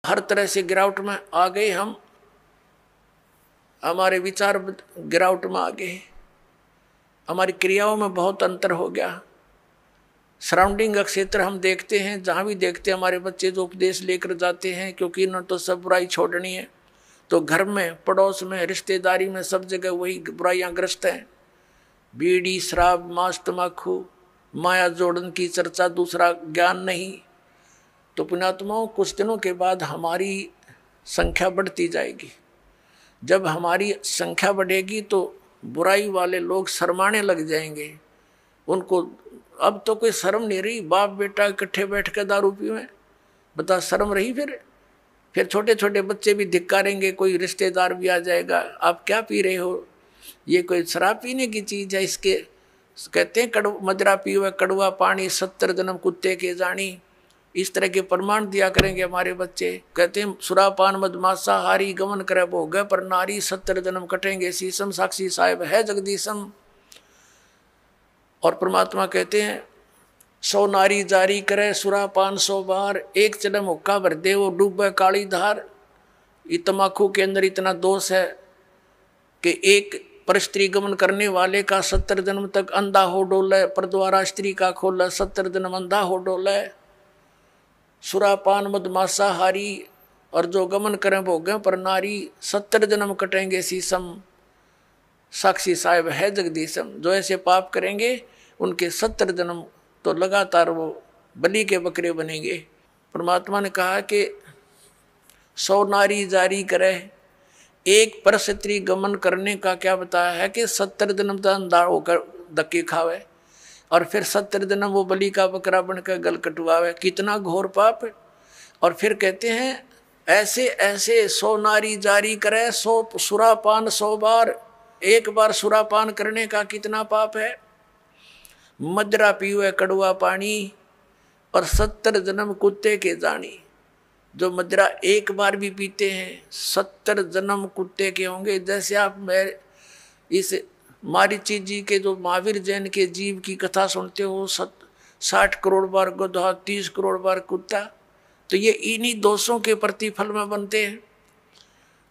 हर तरह से गिरावट में आ गए हम, हमारे विचार गिरावट में आ गए, हमारी क्रियाओं में बहुत अंतर हो गया। सराउंडिंग का क्षेत्र हम देखते हैं, जहाँ भी देखते हैं हमारे बच्चे जो उपदेश लेकर जाते हैं, क्योंकि इन्होंने तो सब बुराई छोड़नी है, तो घर में, पड़ोस में, रिश्तेदारी में, सब जगह वही बुराइयां ग्रस्त हैं। बीड़ी, शराब, मांस, तम्बाकू, माया जोड़न की चर्चा, दूसरा ज्ञान नहीं। तो पुण्यात्माओं, कुछ दिनों के बाद हमारी संख्या बढ़ती जाएगी। जब हमारी संख्या बढ़ेगी तो बुराई वाले लोग शर्माने लग जाएंगे। उनको अब तो कोई शर्म नहीं रही, बाप बेटा इकट्ठे बैठ कर दारू पीवे, बता शर्म रही? फिर छोटे छोटे बच्चे भी धिक्कारेंगे, कोई रिश्तेदार भी आ जाएगा, आप क्या पी रहे हो, ये कोई शराब पीने की चीज है? इसके कहते हैं मदरा पीवे कड़वा पानी, 70 जन्म कुत्ते के जानी। इस तरह के प्रमाण दिया करेंगे हमारे बच्चे। कहते हैं सुरापान मदमासा हारी गमन करे भोग पर नारी, 70 जन्म कटेंगे शीशम, साक्षी साहेब है जगदीशम। और परमात्मा कहते हैं 100 नारी जारी करे सुरापान 100 बार, एक जन्म हुक्का भर दे वो डूबे काली धार। ये तम्बाकू के अंदर इतना दोष है कि एक पर स्त्री गमन करने वाले का 70 जन्म तक अंधा हो डोले, पर द्वारा स्त्री का खोला 70 जन्म अंधा हो डोले। सुरापान मदमासा हारी, और जो गमन करें भोगें पर नारी, 70 जन्म कटेंगे शीशम, साक्षी साहेब है जगदीशम। जो ऐसे पाप करेंगे उनके 70 जन्म तो लगातार वो बलि के बकरे बनेंगे। परमात्मा ने कहा कि 100 नारी जारी करे, एक पर स्त्री गमन करने का क्या बताया है कि 70 जन्म तक अंधा होकर धक्के खावे, और फिर 70 जन्म वो बलि का बकरा बनकर गल कटवावे। कितना घोर पाप है। और फिर कहते हैं ऐसे ऐसे 100 नारी जारी करे, 100 सुरापान 100 बार, एक बार सुरापान करने का कितना पाप है। मदरा पीवे कड़वा पानी, और 70 जन्म कुत्ते के जानी। जो मदरा एक बार भी पीते हैं 70 जन्म कुत्ते के होंगे। जैसे आप मैं इस मारीची जी के जो महावीर जैन के जीव की कथा सुनते हो, 60 करोड़ बार गधा, 30 करोड़ बार कुत्ता, तो ये इन्हीं दोषों के प्रतिफल में बनते हैं।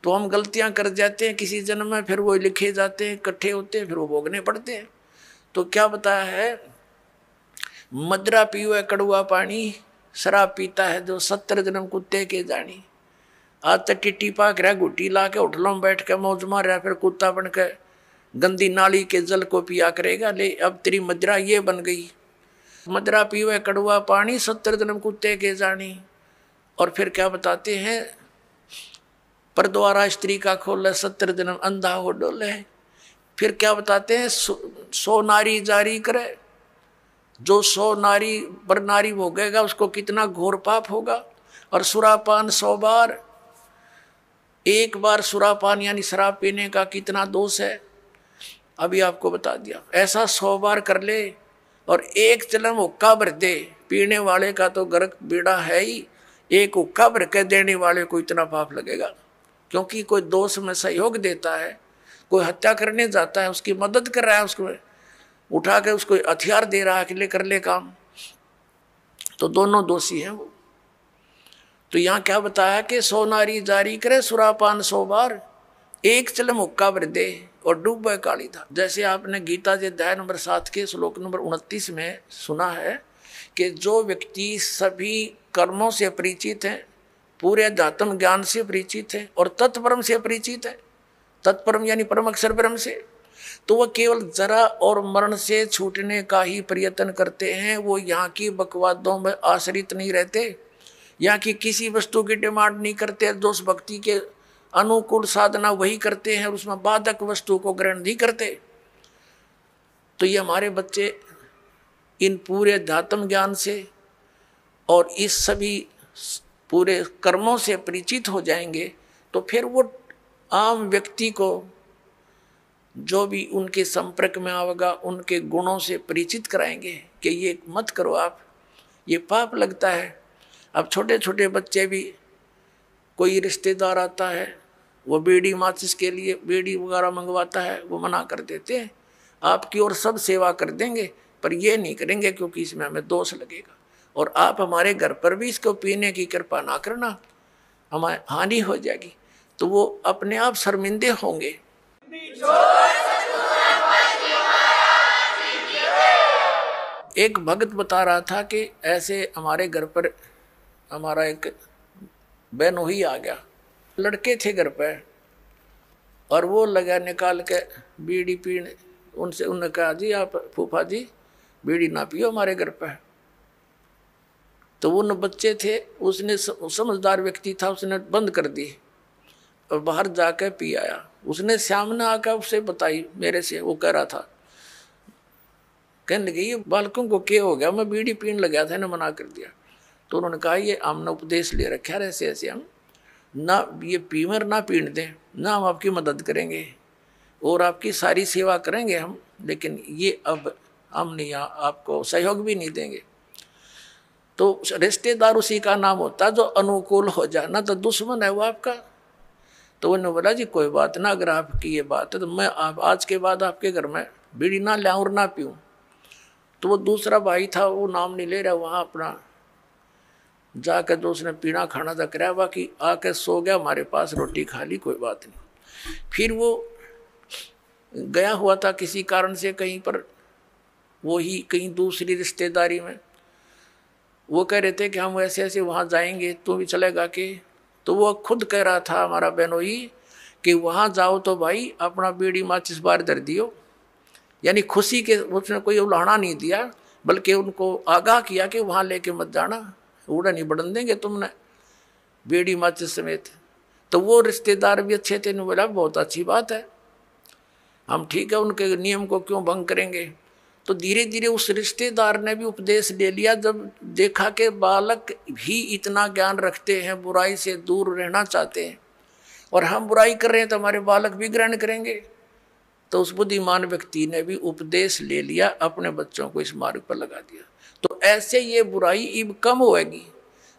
तो हम गलतियां कर जाते हैं किसी जन्म में, फिर वो लिखे जाते हैं, इकट्ठे होते हैं, फिर वो भोगने पड़ते हैं। तो क्या बताया है, मदरा पीवे कड़वा पानी, शराब पीता है जो 70 जन्म कुत्ते के जानी। आज तक टिट्टी पाक रहा, घुट्टी ला के होटलों में बैठ के मौज मार रहा, फिर कुत्ता बन के गंदी नाली के जल को पिया करेगा। ले अब तेरी मदरा ये बन गई, मदरा पीवे कड़वा पानी, 70 जन्म कुत्ते के जानी। और फिर क्या बताते हैं, पर द्वारा स्त्री का खोले 70 जन्म अंधा हो डोले। फिर क्या बताते हैं, 100 नारी जारी करे, जो 100 नारी पर नारी भोगेगा उसको कितना घोर पाप होगा। और सुरापान 100 बार, एक बार सुरापान यानी शराब पीने का कितना दोष है, अभी आपको बता दिया। ऐसा 100 बार कर ले और एक जन्म हुक्का भर दे, पीने वाले का तो गर्क बेड़ा है ही, एक हुक्का भर के देने वाले को इतना पाप लगेगा। क्योंकि कोई दोष में सहयोग देता है, कोई हत्या करने जाता है, उसकी मदद कर रहा है, उसको उठा के उसको हथियार दे रहा है कि ले कर ले काम, तो दोनों दोषी हैं वो। तो यहाँ क्या बताया कि 100 नारी जारी करे सुरापान 100 बार, एक चलम हुक्का भर दे और डूबे काली धार। जैसे आपने गीता जी अध्याय नंबर 7 के श्लोक नंबर 29 में सुना है कि जो व्यक्ति सभी कर्मों से परिचित है, पूरे अध्यात्म ज्ञान से परिचित है और तत्परम से परिचित है, तत्परम यानी परम अक्षर ब्रह्म से, तो वह केवल जरा और मरण से छूटने का ही प्रयत्न करते हैं। वो यहाँ की बकवादों में आश्रित नहीं रहते, यहाँ की किसी वस्तु की डिमांड नहीं करते, जो उस भक्ति के अनुकूल साधना वही करते हैं, उसमें बाधक वस्तु को ग्रहण नहीं करते। तो ये हमारे बच्चे इन पूरे अध्यात्म ज्ञान से और इस सभी पूरे कर्मों से परिचित हो जाएंगे, तो फिर वो आम व्यक्ति को जो भी उनके संपर्क में आएगा उनके गुणों से परिचित कराएंगे कि ये मत करो आप, ये पाप लगता है। अब छोटे छोटे बच्चे भी, कोई रिश्तेदार आता है, वो बीड़ी माचिस के लिए बीड़ी वगैरह मंगवाता है, वो मना कर देते हैं, आपकी और सब सेवा कर देंगे पर ये नहीं करेंगे क्योंकि इसमें हमें दोष लगेगा, और आप हमारे घर पर भी इसको पीने की कृपा ना करना, हमारी हानि हो जाएगी, तो वो अपने आप शर्मिंदे होंगे। एक भगत बता रहा था कि ऐसे हमारे घर पर हमारा एक बहनोई आ गया, लड़के थे घर पे, और वो लगा निकाल के बीड़ी पीने। उनसे उन्होंने कहा जी आप फूफा जी बीड़ी ना पियो हमारे घर पे। तो वो न बच्चे थे, उसने समझदार व्यक्ति था, उसने बंद कर दी और बाहर जाकर पी आया। उसने सामने आकर उसे बताई मेरे से, वो कह रहा था, कहने लगे ये बालकों को क्या हो गया, मैं बीड़ी पीने लगा था ना मना कर दिया। तो उन्होंने कहा ये हमने उपदेश ले रखा है ऐसे ऐसे, हम ना ये पीमर ना पीने दें, ना हम आपकी मदद करेंगे और आपकी सारी सेवा करेंगे हम, लेकिन ये अब हम नहीं आपको सहयोग भी नहीं देंगे। तो रिश्तेदार उसी का नाम होता जो अनुकूल हो जाए, ना तो दुश्मन है वो आपका। तो उन्होंने बोला जी कोई बात ना, अगर आपकी ये बात है तो मैं आज के बाद आपके घर में बीड़ी ना लाऊं और ना पीऊं। तो वो दूसरा भाई था, वो नाम नहीं ले रहा, वहाँ अपना जाकर जो उसने पीना खाना था कराया, बाकी आकर सो गया हमारे पास, रोटी खा ली, कोई बात नहीं। फिर वो गया हुआ था किसी कारण से कहीं पर, वो ही कहीं दूसरी रिश्तेदारी में। वो कह रहे थे कि हम ऐसे ऐसे वहाँ जाएंगे, तू भी चलेगा कि? तो वो खुद कह रहा था हमारा बहनोई कि वहाँ जाओ तो भाई अपना बीड़ी माचिस बाहर धर दियो, यानी खुशी के, उसने कोई उलाहना नहीं दिया, बल्कि उनको आगाह किया कि वहाँ लेके मत जाना, उड़ा नहीं बढ़न देंगे तुमने बीड़ी माचिस समेत। तो वो रिश्तेदार भी अच्छे थे, बोला बहुत अच्छी बात है, हम ठीक है, उनके नियम को क्यों भंग करेंगे। तो धीरे धीरे उस रिश्तेदार ने भी उपदेश ले लिया, जब देखा कि बालक भी इतना ज्ञान रखते हैं, बुराई से दूर रहना चाहते हैं, और हम बुराई कर रहे हैं तो हमारे बालक भी ग्रहण करेंगे। तो उस बुद्धिमान व्यक्ति ने भी उपदेश ले लिया, अपने बच्चों को इस मार्ग पर लगा दिया। तो ऐसे ये बुराई अब कम होगी।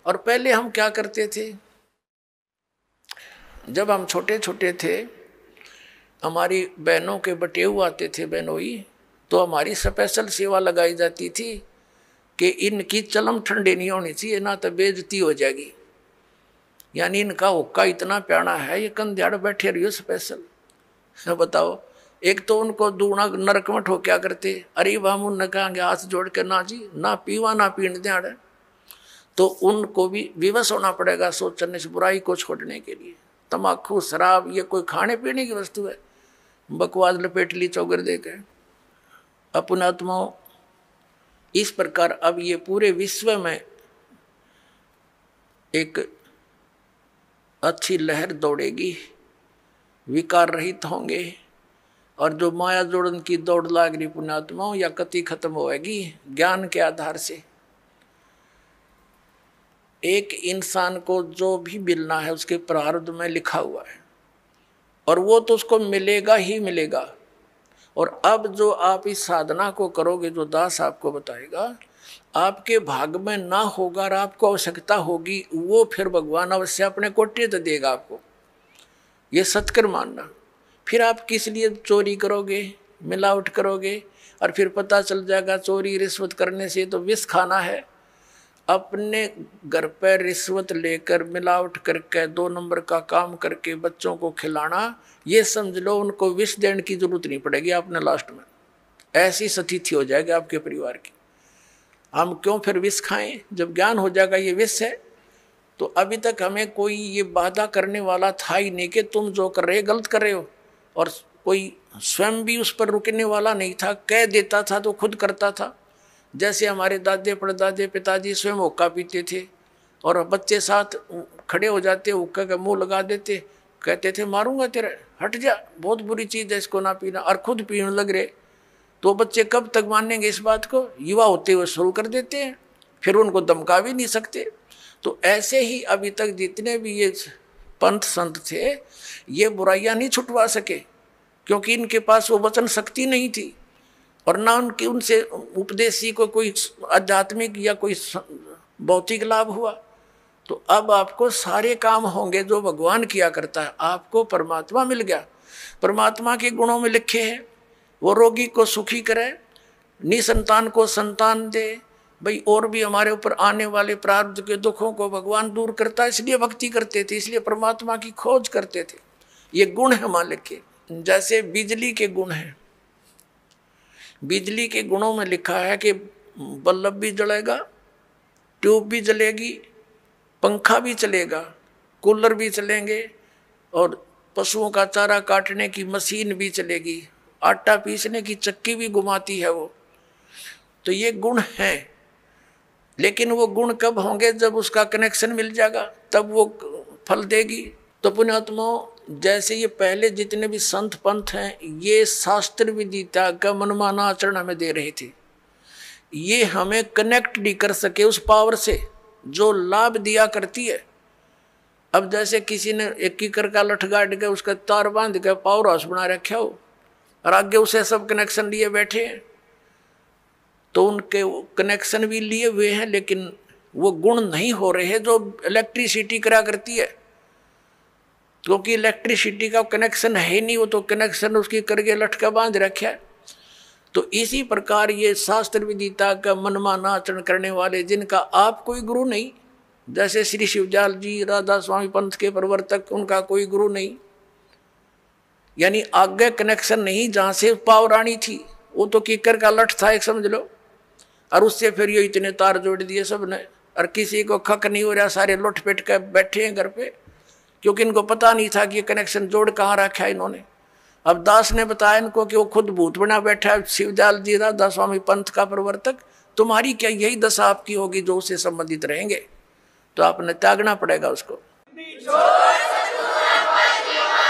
और पहले हम क्या करते थे, जब हम छोटे छोटे थे, हमारी बहनों के बटेऊ आते थे बहनोई, तो हमारी स्पेशल सेवा लगाई जाती थी कि इनकी चलम ठंडे नहीं होनी चाहिए, ना तो बेइज्जती हो जाएगी, यानी इनका हुक्का इतना प्यारा है, ये कंध्याड़ बैठे रहियो स्पेशल। बताओ, एक तो उनको दूना नरक में ठोक्या करते, अरे हम उनने कहेंगे हाथ जोड़ के ना जी ना पीवा ना पीने दें, तो उनको भी विवश होना पड़ेगा सोचने से बुराई को छोड़ने के लिए। तम्बाकू शराब ये कोई खाने पीने की वस्तु है, बकवास लपेट ली चौगर देकर अपने आत्माओं। इस प्रकार अब ये पूरे विश्व में एक अच्छी लहर दौड़ेगी, विकार रहित होंगे, और जो माया जोड़न की दौड़ लाग रही पुण्यात्माओं या कति खत्म होएगी ज्ञान के आधार से। एक इंसान को जो भी मिलना है उसके प्रारब्ध में लिखा हुआ है, और वो तो उसको मिलेगा ही मिलेगा। और अब जो आप इस साधना को करोगे, जो दास आपको बताएगा, आपके भाग में ना होगा और आपको आवश्यकता होगी, वो फिर भगवान अवश्य अपने कोटे तो देगा आपको, ये सत्कर मानना। फिर आप किस लिए चोरी करोगे, मिलावट करोगे, और फिर पता चल जाएगा चोरी रिश्वत करने से तो विष खाना है। अपने घर पर रिश्वत लेकर मिलावट करके 2 नंबर का काम करके बच्चों को खिलाना, ये समझ लो उनको विष देने की जरूरत नहीं पड़ेगी आपने लास्ट में, ऐसी स्थिति हो जाएगी आपके परिवार की। हम क्यों फिर विष खाएं जब ज्ञान हो जाएगा ये विष है। तो अभी तक हमें कोई ये बाधा करने वाला था ही नहीं कि तुम जो कर रहे गलत कर रहे हो, और कोई स्वयं भी उस पर रुकने वाला नहीं था, कह देता था तो खुद करता था। जैसे हमारे दादे परदादे पिताजी स्वयं हुक्का पीते थे और बच्चे साथ खड़े हो जाते, हुक्का का मुंह लगा देते, कहते थे मारूंगा तेरे, हट जा, बहुत बुरी चीज़ है इसको ना पीना, और खुद पीने लग रहे। तो बच्चे कब तक मानेंगे इस बात को, युवा होते हुए शुरू कर देते हैं, फिर उनको धमका भी नहीं सकते। तो ऐसे ही अभी तक जितने भी ये पंथ संत थे, ये बुराइयां नहीं छुटवा सके, क्योंकि इनके पास वो वचन शक्ति नहीं थी, और ना उनके उनसे उपदेशी को कोई आध्यात्मिक या कोई भौतिक लाभ हुआ। तो अब आपको सारे काम होंगे जो भगवान किया करता है। आपको परमात्मा मिल गया, परमात्मा के गुणों में लिखे हैं, वो रोगी को सुखी करे, निसंतान को संतान दे, भाई और भी हमारे ऊपर आने वाले प्रारब्ध के दुखों को भगवान दूर करता है, इसलिए भक्ति करते थे, इसलिए परमात्मा की खोज करते थे। ये गुण है मालिक के। जैसे बिजली के गुण हैं, बिजली के गुणों में लिखा है कि बल्ब भी जलेगा, ट्यूब भी जलेगी, पंखा भी चलेगा, कूलर भी चलेंगे, और पशुओं का चारा काटने की मशीन भी चलेगी, आटा पीसने की चक्की भी घुमाती है वो। तो ये गुण हैं, लेकिन वो गुण कब होंगे? जब उसका कनेक्शन मिल जाएगा, तब वो फल देगी। तो पुण्यात्माओं, जैसे ये पहले जितने भी संत पंथ हैं, ये शास्त्र विदिता का मनमाना आचरण हमें दे रहे थे। ये हमें कनेक्ट नहीं कर सके उस पावर से जो लाभ दिया करती है। अब जैसे किसी ने एक कीकर का लठ गाड़ के उसका तार बांध के पावर हाउस बना रखा हो, और आगे उसे सब कनेक्शन लिए बैठे हैं, तो उनके कनेक्शन भी लिए हुए हैं, लेकिन वो गुण नहीं हो रहे हैं जो इलेक्ट्रिसिटी करा करती है, क्योंकि इलेक्ट्रिसिटी का कनेक्शन है नहीं, वो तो कनेक्शन उसकी करके लटका बांध रखा है। तो इसी प्रकार ये शास्त्र विदिता का मनमाना आचरण करने वाले, जिनका आप कोई गुरु नहीं, जैसे श्री शिवजाल जी राधा स्वामी पंथ के प्रवर्तक, उनका कोई गुरु नहीं, यानी आगे कनेक्शन नहीं जहाँ से पावर आनी थी, वो तो कीकर का लठ था एक, समझ लो, और उससे फिर ये इतने तार जोड़ दिए सबने, और किसी को खक नहीं हो रहा, सारे लुट पेट कर बैठे हैं घर पे, क्योंकि इनको पता नहीं था कि ये कनेक्शन जोड़ कहाँ रखा है इन्होंने। अब दास ने बताया इनको कि वो खुद भूत बना बैठा है, शिवजाल जी राधा स्वामी पंथ का प्रवर्तक, तुम्हारी क्या यही दशा आपकी होगी जो उससे संबंधित रहेंगे, तो आपने त्यागना पड़ेगा उसको।